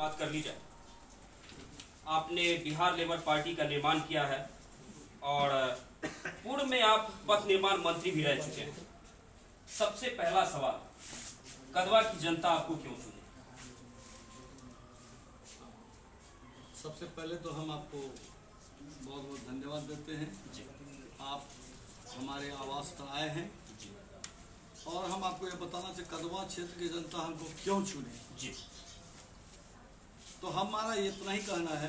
बात कर ली जाए। आपने बिहार लेबर पार्टी का निर्माण किया है और पूर्व में आप पथ निर्माण मंत्री भी रह चुके हैं। सबसे पहला सवाल, कदवा की जनता आपको क्यों चुने? सबसे पहले तो हम आपको बहुत बहुत धन्यवाद देते हैं जी। आप हमारे आवास पर आए हैं जी। और हम आपको ये बताना चाहिए कदवा क्षेत्र की जनता हमको क्यों चुने। जी। तो हमारा इतना ही कहना है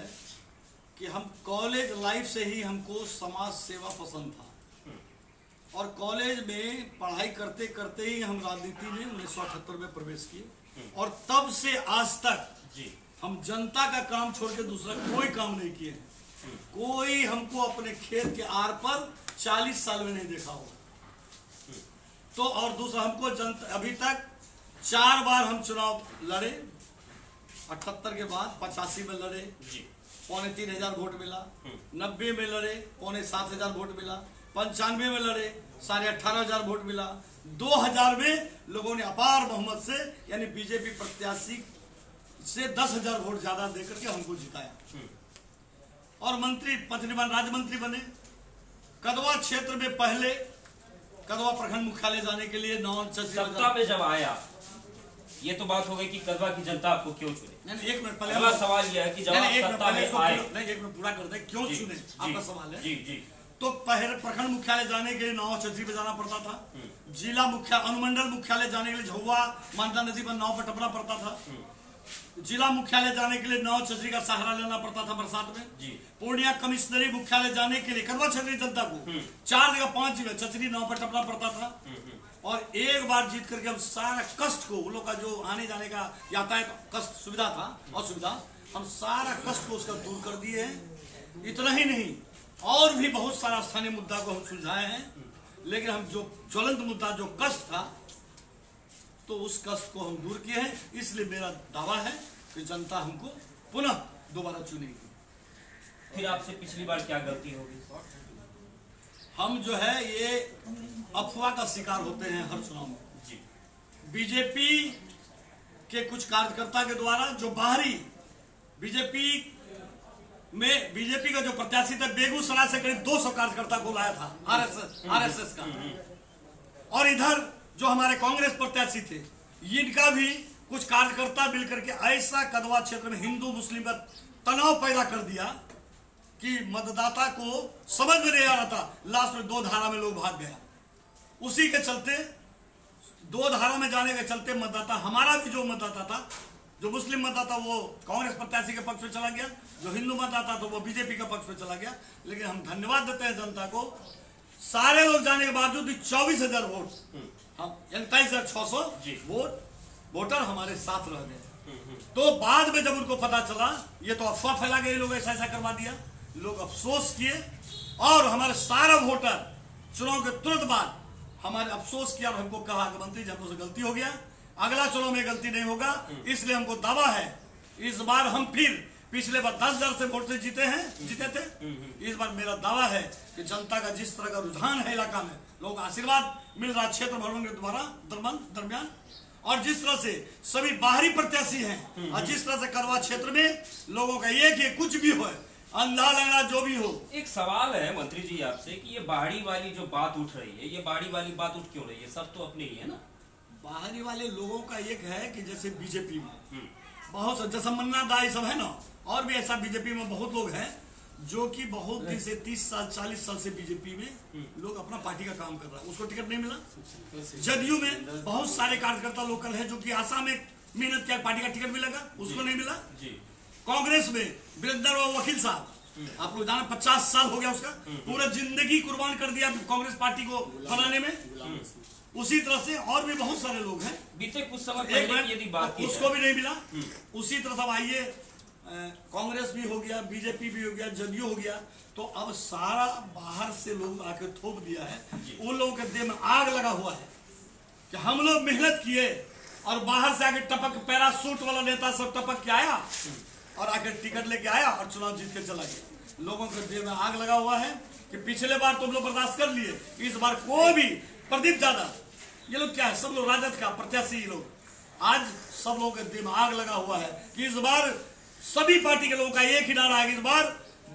कि हम कॉलेज लाइफ से ही हमको समाज सेवा पसंद था और कॉलेज में पढ़ाई करते करते ही हम राजनीति में 1978 में प्रवेश किए और तब से आज तक जी। हम जनता का काम छोड़ के दूसरा कोई काम नहीं किए हैं। कोई हमको अपने खेत के आर पर 40 साल में नहीं देखा होगा। तो और दूसरा हमको जनता अभी तक 4 बार हम चुनाव लड़े, 78 के बाद 85 में लड़े, जी। 3,500 वोट मिला, 90 में लड़े 7,500 वोट मिला, 95 में लड़े 18,500 वोट मिला, 2000 में लोगों ने अपार बहुमत से यानी बीजेपी प्रत्याशी से 10,000 वोट ज्यादा देकर के हमको जिताया और मंत्री पथ निर्माण राज्य मंत्री बने। कदवा क्षेत्र में पहले कदवा प्रखंड मुख्यालय जाने के लिए सत्ता में जब आया, ये तो बात हो गई कि कदवा की जनता आपको क्यों चुने। नहीं, एक मिनट पहले अगला सवाल यह है कि जब आप सत्ता में आए, नहीं एक मिनट पूरा कर दे, क्यों चुने आपका सवाल है। जी जी। तो पहले प्रखंड मुख्यालय जाने के लिए नाव छतरी पे जाना पड़ता था, जिला मुख्यालय अनुमंडल मुख्यालय जाने के लिए झुआ मानता नदी पर नाव पर टपना पड़ता था, जिला मुख्यालय जाने के लिए नाव छतरी का सहारा लेना पड़ता था बरसात में जी। पूर्णिया कमिश्नरी मुख्यालय जाने के लिए कदवा छतरी जनता को 4 जगह 5 जगह छतरी नाव पर टपना पड़ता था और एक बार जीत करके हम सारा कष्ट को, उन लोग का जो आने जाने का यातायात कष्ट सुविधा था असुविधा, हम सारा कष्ट को उसका दूर कर दिए हैं। इतना ही नहीं और भी बहुत सारा स्थानीय मुद्दा को हम सुलझाए हैं, लेकिन हम जो ज्वलंत मुद्दा जो कष्ट था तो उस कष्ट को हम दूर किए हैं। इसलिए मेरा दावा है कि जनता हमको पुनः दोबारा चुनेगी। फिर आपसे पिछली बार क्या गलती होगी? हम जो है ये अफवाह का शिकार होते हैं हर चुनाव में। जी। बीजेपी के कुछ कार्यकर्ता के द्वारा जो बाहरी बीजेपी का जो प्रत्याशी था बेगूसराय से करीब 200 कार्यकर्ता को लाया था आरएसएस का, और इधर जो हमारे कांग्रेस प्रत्याशी थे इनका भी कुछ कार्यकर्ता मिलकर के ऐसा कदवा क्षेत्र में हिंदू मुस्लिम का तनाव पैदा कर दिया कि मतदाता को समझ में नहीं आ रहा था। लास्ट में 2 धारा में लोग भाग गया। उसी के चलते 2 धारा में जाने के चलते मतदाता, हमारा भी जो मतदाता था, जो मुस्लिम मतदाता वो कांग्रेस प्रत्याशी के पक्ष में चला गया, जो हिंदू मतदाता तो वो बीजेपी के पक्ष में चला गया। लेकिन हम धन्यवाद देते हैं जनता को, सारे लोग जाने के बावजूद भी 24,000 वोट, हम 23,600 वोटर हमारे साथ रह गए। तो बाद में जब उनको पता चला, ये तो अफवाह फैला गई, लोग ऐसा ऐसा करवा दिया, लोग अफसोस किए और हमारे सारा वोटर चुनाव के तुरंत बाद हमारे अफसोस किया और हमको कहा कि मंत्री जी हमसे गलती हो गया, अगला चुनाव में गलती नहीं होगा। इसलिए हमको दावा है इस बार हम फिर पिछले बार 10,000 से वोट से जीते थे। इस बार मेरा दावा है कि जनता का जिस तरह का रुझान है इलाका में, लोग आशीर्वाद मिल रहा क्षेत्र भ्रमण के द्वारा दरमियान, और जिस तरह से सभी बाहरी प्रत्याशी हैं और जिस तरह से कदवा क्षेत्र में लोगों का एक कुछ भी हो, अंधा लंगड़ा जो भी हो। एक सवाल है मंत्री जी आपसे कि ये बाहरी वाली जो बात उठ रही है, ये बाहरी वाली बात उठ क्यों रही है? सब तो अपने ही है ना। बाहरी वाले लोगों का एक है कि जैसे बीजेपी में बहुत जैसा मन्ना दाई सब है ना, और भी ऐसा बीजेपी में बहुत लोग हैं जो कि बहुत दिन से 30 साल 40 साल से बीजेपी में लोग अपना पार्टी का काम कर रहा है, उसको टिकट नहीं मिला। जदयू में बहुत सारे कार्यकर्ता लोकल है जो कि आसाम में मेहनत किया, पार्टी का टिकट मिलेगा, उसको नहीं मिला। कांग्रेस में वीरेंद्र वकील साहब, आप लोग जाना 50 साल हो गया उसका, पूरा जिंदगी कुर्बान कर दिया कांग्रेस पार्टी को बनाने में। उसी तरह से और भी बहुत सारे लोग हैं, बीते कुछ समय पहले यदि बात की उसको भी नहीं मिला। उसी तरह से आइए कांग्रेस भी हो गया, बीजेपी भी हो गया, जदयू हो गया, तो अब सारा बाहर से लोग आके थोप दिया है। उन लोगों के देह में आग लगा हुआ है कि हम लोग मेहनत किए और बाहर से आके टपक पैरासूट वाला नेता सब टपक के आया और आके टिकट लेके आया और चुनाव जीत के चला गया। लोगों के देह में आग लगा हुआ है कि पिछले बार तुम लोग बर्दाश्त कर लिए, इस बार कोई भी प्रदीप यादव, ये लोग क्या है, सब लोग राजद का प्रत्याशी लोग आज सब लोगों के दिमाग लगा हुआ है कि इस बार सभी पार्टी के लोगों का एक ही नारा है कि इस बार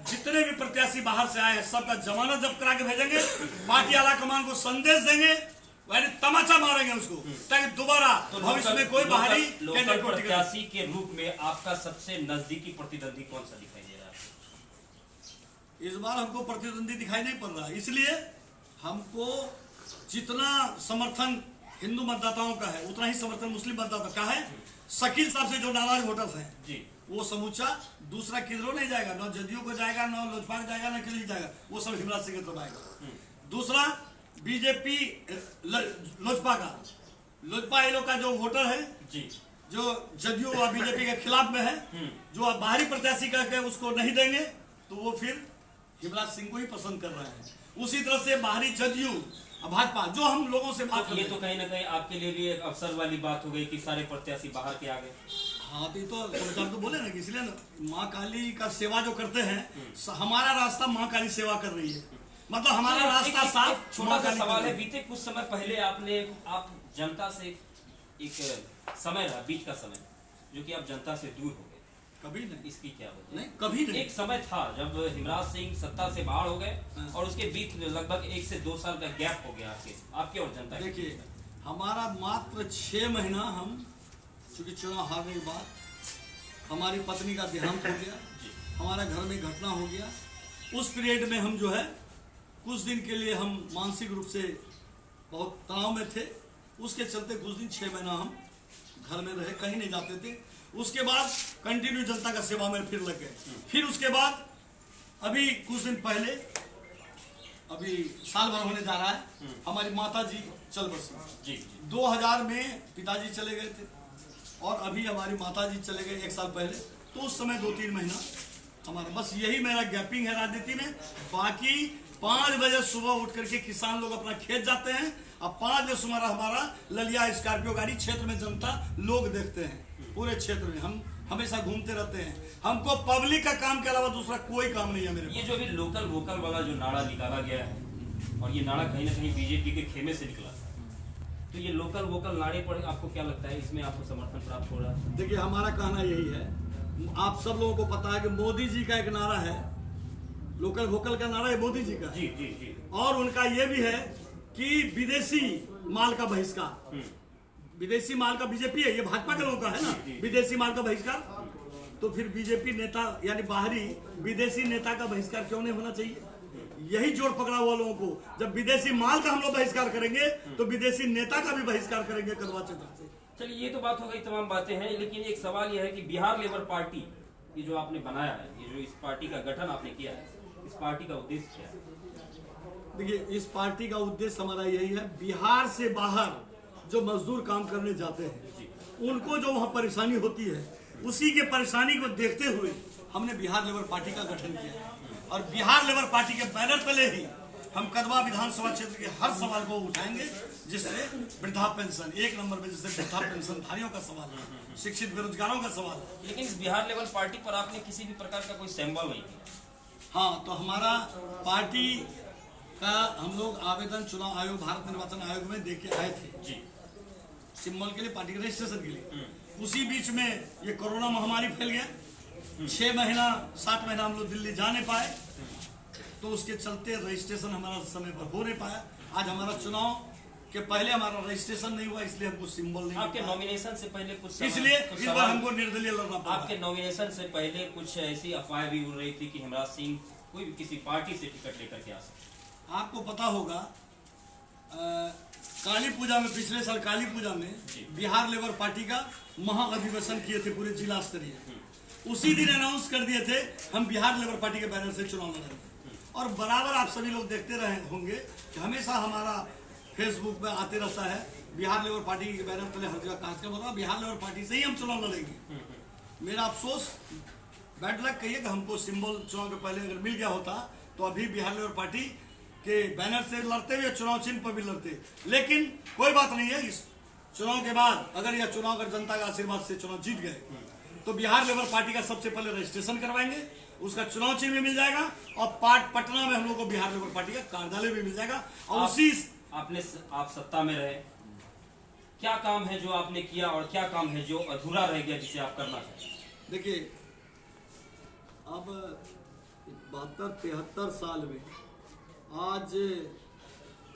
जितने भी प्रत्याशी बाहर से आए हैं सबका जमानत जब्त करा के भेजेंगे, पार्टी आला कमान को संदेश देंगे, यानी तमाचा मारेंगे उसको, ताकि दोबारा भविष्य में कोई बाहरी लोकल प्रत्याशी के रूप में आपका सबसे नजदीकी प्रतिद्वंदी कौन सा दिखाई दे रहा है? इस बार हमको प्रतिद्वंदी दिखाई नहीं पड़ रहा, इसलिए हमको जितना समर्थन हिंदू मतदाताओं का है उतना ही समर्थन मुस्लिम मतदाताओं का है। शकील साहब से जो नाराज वोटर्स हैं जी, वो समूचा दूसरा किधरों नहीं जाएगा, न जदयू को जाएगा, न लोजपा को जाएगा, न किसी जाएगा, वो सब हिमराज सिंह की तरफ आएगा। दूसरा बीजेपी लोजपा ये लोग का जो वोटर है जी, जो जदयू और बीजेपी के खिलाफ में है, जो आप बाहरी प्रत्याशी करके उसको नहीं देंगे तो वो फिर हिमराज सिंह को ही पसंद कर रहे हैं। उसी तरह से बाहरी जदयू भाजपा जो हम लोगों से बात ये तो कहीं ना कहीं आपके लिए भी एक अवसर वाली बात हो गई कि सारे प्रत्याशी बाहर के आ गए। हाँ तो समाचार तो बोले ना कि इसलिए ना माँ काली का सेवा जो करते हैं, हमारा रास्ता माँ काली सेवा कर रही है, मतलब हमारा रास्ता साफ। छोटा सा सवाल है, बीते कुछ समय पहले आप जनता से एक समय रहा, बीच का समय जो कि आप जनता से दूर हो गए, कभी नहीं, इसकी क्या वजह? नहीं कभी नहीं। एक समय था जब हिमराज सिंह सत्ता से बाहर हो गए और उसके बीच में लगभग 1 से 2 साल का गैप हो गया आपके और जनता। देखिए हमारा मात्र 6 महीना, हम चूंकि चुनाव हारने के बाद हमारी पत्नी का देहांत हो गया, हमारा घर में घटना हो गया, उस पीरियड में हम जो है कुछ दिन के लिए हम मानसिक रूप से बहुत तनाव में थे। उसके चलते कुछ दिन 6 महीना हम घर में रहे, कहीं नहीं जाते थे। उसके बाद कंटिन्यू जनता का सेवा में फिर लग गए। फिर उसके बाद अभी कुछ दिन पहले, अभी साल भर होने जा रहा है, हमारी माता जी चल बसी। 2000 में पिताजी चले गए थे और अभी हमारी माता जी चले गए 1 साल पहले, तो उस समय 2-3 महीना हमारा, बस यही मेरा गैपिंग है राजनीति में। बाकी 5 बजे सुबह उठ करके किसान लोग अपना खेत जाते हैं, अब 5 बजे सुबह हमारा ललिया स्कॉर्पियो गाड़ी क्षेत्र में जनता लोग देखते हैं। पूरे क्षेत्र में हम हमेशा घूमते रहते हैं, हमको पब्लिक का काम के अलावा दूसरा कोई काम नहीं है मेरे। ये जो भी लोकल वोकल वाला जो नारा निकाला गया है और ये नारा कहीं ना कहीं बीजेपी के खेमे से निकला, तो ये लोकल वोकल नारे पर आपको क्या लगता है, इसमें आपको समर्थन प्राप्त हो रहा है? देखिए हमारा कहना यही है, आप सब लोगों को पता है कि मोदी जी का एक नारा है, लोकल वोकल का नारा है मोदी जी का। जी जी जी। और उनका ये भी है कि विदेशी माल का बहिष्कार, विदेशी माल का बीजेपी है, ये भाजपा के लोगों का है ना, विदेशी माल का बहिष्कार। तो फिर बीजेपी नेता यानी बाहरी विदेशी नेता का बहिष्कार क्यों नहीं होना चाहिए? यही जोड़ पकड़ा हुआ लोगों को, जब विदेशी माल का हम लोग बहिष्कार करेंगे तो विदेशी नेता का भी बहिष्कार करेंगे करवा चौथ से। चलिए ये तो बात हो गई, तमाम बातें हैं, लेकिन एक सवाल यह है कि बिहार लेबर पार्टी ये जो आपने बनाया है, ये जो इस पार्टी का गठन आपने किया है, इस पार्टी का उद्देश्य क्या है? देखिए इस पार्टी का उद्देश्य हमारा यही है, बिहार से बाहर जो मजदूर काम करने जाते हैं उनको जो वहाँ परेशानी होती है, उसी के परेशानी को देखते हुए हमने बिहार लेबर पार्टी का गठन किया है। और बिहार लेबर पार्टी के बैनर तले ही हम कदवा विधानसभा क्षेत्र के हर सवाल को उठाएंगे, जिससे वृद्धा पेंशन 1 नंबर में, जैसे वृद्धा पेंशन धारियों का सवाल है, शिक्षित बेरोजगारों का सवाल है। लेकिन इस बिहार लेबर पार्टी पर आपने किसी भी प्रकार का कोई सिंबल नहीं किया। हाँ, तो हमारा पार्टी का हम लोग आवेदन चुनाव आयोग, भारत निर्वाचन आयोग में देके आए थे जी, सिंबल के लिए, पार्टी के रजिस्ट्रेशन के लिए। उसी बीच में ये कोरोना महामारी फैल गया, 6 महीना 7 महीना हम लोग दिल्ली जा नहीं पाए, तो उसके चलते रजिस्ट्रेशन हमारा समय पर हो नहीं पाया। आज हमारा चुनाव के पहले हमारा रजिस्ट्रेशन नहीं हुआ, इसलिए हमको सिंबल नहीं। आपके नॉमिनेशन से पहले कुछ इसलिए इस बार हमको निर्दलीय लड़ना पड़ा। आपके नॉमिनेशन से पहले कुछ ऐसी अफवाहें भी उड़ रही थी कि हिमराज सिंह कोई भी किसी पार्टी से टिकट लेकर के आ सकते। आपको पता होगा काली पूजा में, पिछले साल काली पूजा में बिहार लेबर पार्टी का महाअधिवेशन किए थे पूरे जिला स्तरीय। उसी दिन अनाउंस कर दिए थे हम बिहार लेबर पार्टी के बैनर से चुनाव लड़ेंगे। और बराबर आप सभी लोग देखते रहे होंगे कि हमेशा हमारा फेसबुक पे आते रहता है, बिहार लेबर पार्टी के बैनर तले हर जगह कार्यक्रम होता है, बिहार लेबर पार्टी से ही हम चुनाव लड़ेंगे। मेरा अफसोस, बैड लक कहिए कि हमको सिंबल चुनाव के पहले अगर मिल गया होता तो अभी बिहार लेबर पार्टी के बैनर से लड़ते हुए चुनाव चिन्ह पर भी लड़ते। लेकिन कोई बात नहीं है, इस चुनाव के बाद अगर यह चुनाव अगर जनता का आशीर्वाद से चुनाव जीत गए तो बिहार लेबर पार्टी का सबसे पहले रजिस्ट्रेशन करवाएंगे, उसका चुनाव चिन्ह भी मिल जाएगा और पटना में हम लोग को बिहार लेबर पार्टी का कार्यालय भी मिल जाएगा। और उसी आप सत्ता में रहे, क्या काम है जो आपने किया और क्या काम है जो अधूरा रह गया जिसे आप करना चाहते हैं? देखिए, अब 72-73 साल में आज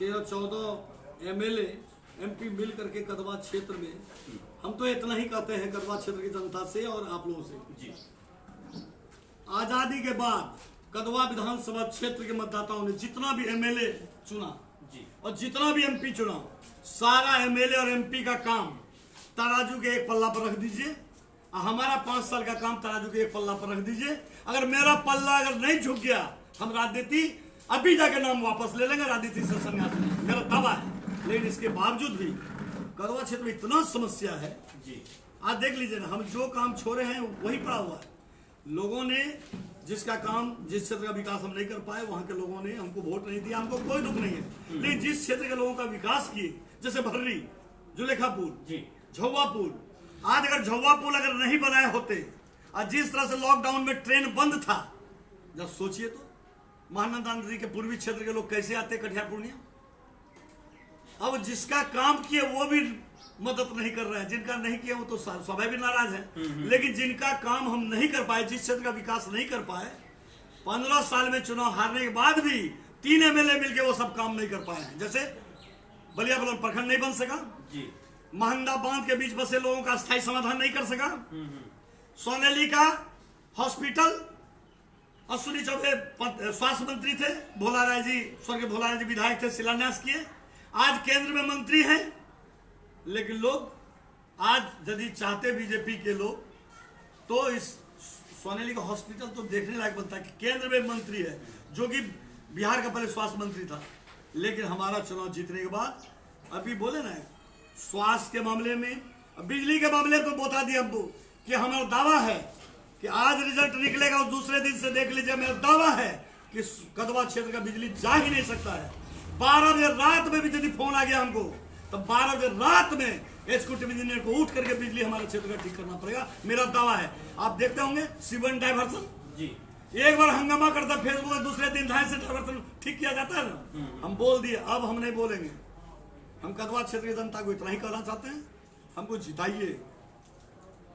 13-14 एमएलए एमपी मिल करके कदवा क्षेत्र में, हम तो इतना ही कहते हैं कदवा क्षेत्र की जनता से और आप लोगों से जी, आजादी के बाद कदवा विधानसभा क्षेत्र के मतदाताओं ने जितना भी एमएलए चुना जी, और जितना भी एमपी चुना, सारा एमएलए और एमपी का काम तराजू के एक पल्ला पर रख दीजिए। हमारा 5 साल का काम तराजू के एक पल्ला पर रख दीजिए। अगर मेरा पल्ला अगर नहीं झुक गया, हम राजनीति अभी जाके नाम वापस ले लेंगे, राजनीति से संन्यास लेंगे, मेरा दावा है। लेकिन इसके बावजूद भी कदवा क्षेत्र में इतना समस्या है जी, आज देख लीजिए ना, हम जो काम छोड़े हैं वही पड़ा हुआ है। लोगों ने जिसका काम, जिस क्षेत्र का विकास हम नहीं कर पाए, वहां के लोगों ने हमको वोट नहीं दिया, हमको कोई दुख नहीं है। लेकिन जिस क्षेत्र के लोगों का विकास किए, जैसे भर्री, जुलेखापुर जी, झौवा पुल, आज अगर झौवा पुल अगर नहीं बनाए होते और जिस तरह से लॉकडाउन में ट्रेन बंद था, जब सोचिए तो महानंदा नदी के पूर्वी क्षेत्र के लोग कैसे आते कटिहार पूर्णिया। अब जिसका काम किए वो भी मदद नहीं कर रहे हैं, जिनका नहीं किया वो तो सभी भी नाराज है। लेकिन जिनका काम हम नहीं कर पाए, जिस क्षेत्र का विकास नहीं कर पाए, 15 साल में चुनाव हारने के बाद भी 3 एमएलए मिलकर वो सब काम नहीं कर पाए हैं। जैसे बलिया बलौन प्रखंड नहीं बन सका जी, महंदा बांध के बीच बसे लोगों का स्थायी समाधान नहीं कर सका, सोनेली का हॉस्पिटल, अश्विनी चौबे स्वास्थ्य मंत्री थे, भोला राय जी, स्वर्गीय भोला राय जी विधायक थे, शिलान्यास किए, आज केंद्र में मंत्री हैं। लेकिन लोग आज यदि चाहते बीजेपी के लोग तो इस सोनेली का हॉस्पिटल तो देखने लायक बनता है कि केंद्र में मंत्री है, जो कि बिहार का पहले स्वास्थ्य मंत्री था। लेकिन हमारा चुनाव जीतने के बाद अभी बोले ना, स्वास्थ्य के मामले में, बिजली के मामले तो बता दिया हमको कि हमारा दावा है कि आज रिजल्ट निकलेगा और दूसरे दिन से देख लीजिए, मेरा दावा है कि कदवा क्षेत्र का बिजली जा ही नहीं सकता है। 12 बजे रात में भी यदि फोन आ गया हमको, तो 12 बजे रात में एग्जीक्यूटिव इंजीनियर को उठ करके बिजली हमारे क्षेत्र का ठीक करना पड़ेगा, मेरा दावा है। आप देखते होंगे सिवन डाइवर्सन जी, एक बार हंगामा करता फेसबुक में, दूसरे दिन ढाई से डाइवर्सन ठीक किया जाता है ना। हम बोल दिए, अब हम नहीं बोलेंगे। हम कदवा क्षेत्र की जनता को इतना ही कहना चाहते हैं, हमको जिताइए,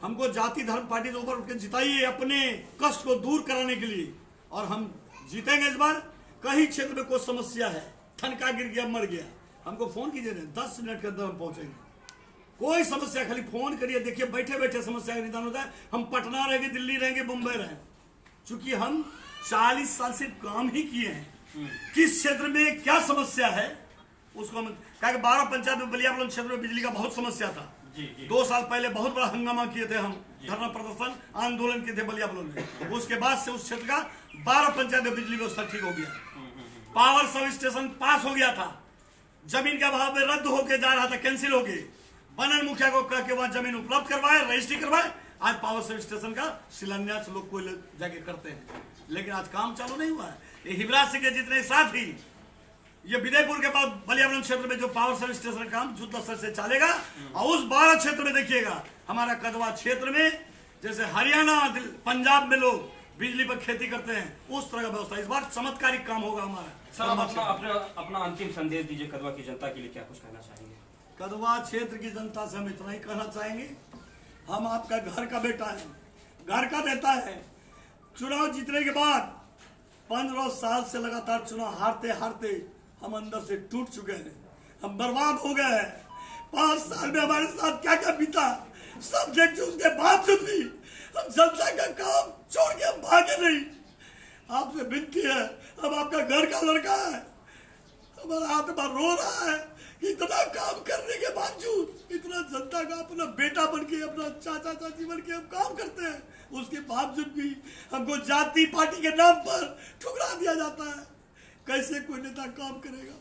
हमको जाति धर्म पार्टी के ऊपर उठ के जिताइए अपने कष्ट को दूर कराने के लिए, और हम जीतेंगे इस बार। कहीं क्षेत्र में कोई समस्या है, ठनका गिर गया, मर गया, हमको फोन कीजिए, 10 मिनट के अंदर हम पहुंचेंगे। कोई समस्या खाली फोन करिए, देखिए बैठे बैठे समस्या का निदान होता है। हम पटना रहेंगे, दिल्ली रहेंगे, मुंबई रहें, चूंकि हम 40 साल से काम ही किए हैं, किस क्षेत्र में क्या समस्या है उसको हम, क्या 12 पंचायत में बलिया बलौन क्षेत्र में बिजली का बहुत समस्या था। जी, जी, 2 साल पहले बहुत बड़ा हंगामा किए थे हम, धरना प्रदर्शन आंदोलन किए थे बलिया बलौन में। उसके बाद से उस क्षेत्र का 12 पंचायत में बिजली व्यवस्था ठीक हो गया, पावर सब स्टेशन पास हो गया था, जमीन के अभाव में रद्द होके जा रहा था, कैंसिल हो गए, बनन मुखिया को कह के बाद जमीन उपलब्ध करवाए, रजिस्ट्री करवाए, आज पावर सब स्टेशन का शिलान्यास लोग को जाके करते हैं। लेकिन आज काम चालू नहीं हुआ है। ये हिवराज सिंह के जितने साथी, ये विदयपुर के बाद बलिया बलौन क्षेत्र में जो पावर सब स्टेशन का काम युद्ध स्तर से चलेगा, और उस 12 क्षेत्र में देखिएगा, हमारा कदवा क्षेत्र में जैसे हरियाणा पंजाब में लोग बिजली पर खेती करते हैं, उस तरह का व्यवस्था इस बार चमत्कारिक काम होगा हमारा। सर, आप अपना अंतिम संदेश दीजिए कदवा की जनता के लिए, क्या कुछ कहना चाहेंगे? कदवा क्षेत्र की जनता से हम इतना ही कहना चाहेंगे, हम आपका घर का बेटा है, घर का नेता है। चुनाव जीतने के बाद 15 साल से लगातार चुनाव हारते हारते हम अंदर से टूट चुके हैं, हम बर्बाद हो गए हैं। 5 साल में हमारे साथ क्या क्या बीता सब देख चुके, उसके बावजूद भी हम जनता का काम छोड़ के हम भागे नहीं। आपसे विनती है, हम आपका घर का लड़का है, हमारा आत्मा रो रहा है कि इतना काम करने के बावजूद, इतना जनता का अपना बेटा बन के, अपना चाचा चाची बन के हम काम करते हैं, उसके बावजूद भी हमको जाति पार्टी के नाम पर ठुकरा दिया जाता है। कैसे कोई नेता काम करेगा?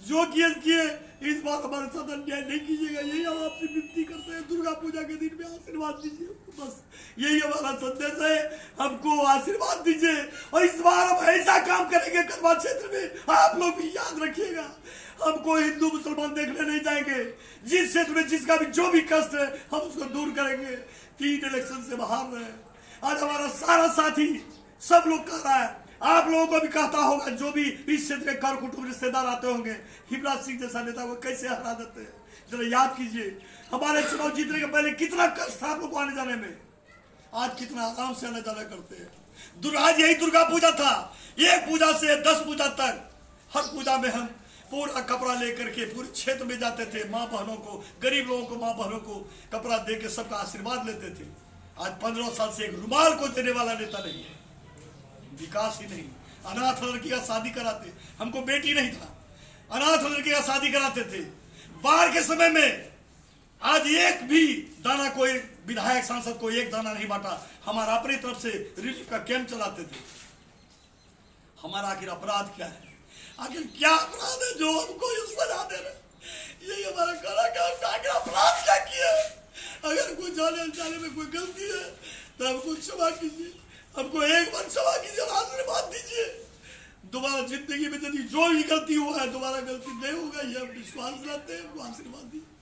जो किए इस बार हमारे साथ अन्याय नहीं कीजिएगा, यही हम आपसे विनती करते हैं। दुर्गा पूजा के दिन में आशीर्वाद दीजिए, बस यही हमारा संदेश है, हमको आशीर्वाद दीजिए। और इस बार हम ऐसा काम करेंगे कदवा क्षेत्र में, आप लोग भी याद रखिएगा, हमको हिंदू मुसलमान देखने नहीं जाएंगे। जिस क्षेत्र में जिसका भी जो भी कष्ट है हम उसको दूर करेंगे। 3 इलेक्शन से बाहर रहे, आज हमारा सारा साथी सब लोग कह रहा है, आप लोगों को भी कहता होगा, जो भी इस क्षेत्र के कर कुटुंब रिश्तेदार आते होंगे, हिवराज सिंह जैसा नेता को कैसे हरा देते हैं, जरा याद कीजिए, हमारे चुनाव जीतने के पहले कितना कष्ट था आप लोग को आने जाने में, आज कितना आराम से आने जाना करते हैं। आज यही दुर्गा पूजा था, एक पूजा से 10 पूजा तक, हर पूजा में हम पूरा कपड़ा लेकर के पूरे क्षेत्र में जाते थे, माँ बहनों को, गरीब लोगों को, माँ बहनों को कपड़ा दे के सबका आशीर्वाद लेते थे। आज 15 साल से एक रुमाल को देने वाला नेता नहीं है, विकास ही नहीं। अनाथ लड़की का शादी कराते, हमको बेटी नहीं था, अनाथ लड़की का शादी कराते थे। बाढ़ के समय में आज एक भी दाना कोई विधायक सांसद को एक दाना नहीं बांटा, हमारा अपनी तरफ से रिलीफ का कैंप चलाते थे। हमारा आखिर अपराध क्या है, आखिर क्या अपराध है जो हमको ये सजा दे रहे? यही हमारा कड़ा का आखिर अपराध क्या किया? अगर कोई जाने अनजाने में कोई गलती है तो हमको क्षमा कीजिए, हमको एक बार क्षमा कीजिए और आशीर्वाद दीजिए। दोबारा जिंदगी में यदि जो भी गलती हुआ है दोबारा गलती नहीं होगा, ये हम विश्वास रखते हैं, हमको आशीर्वाद दीजिए।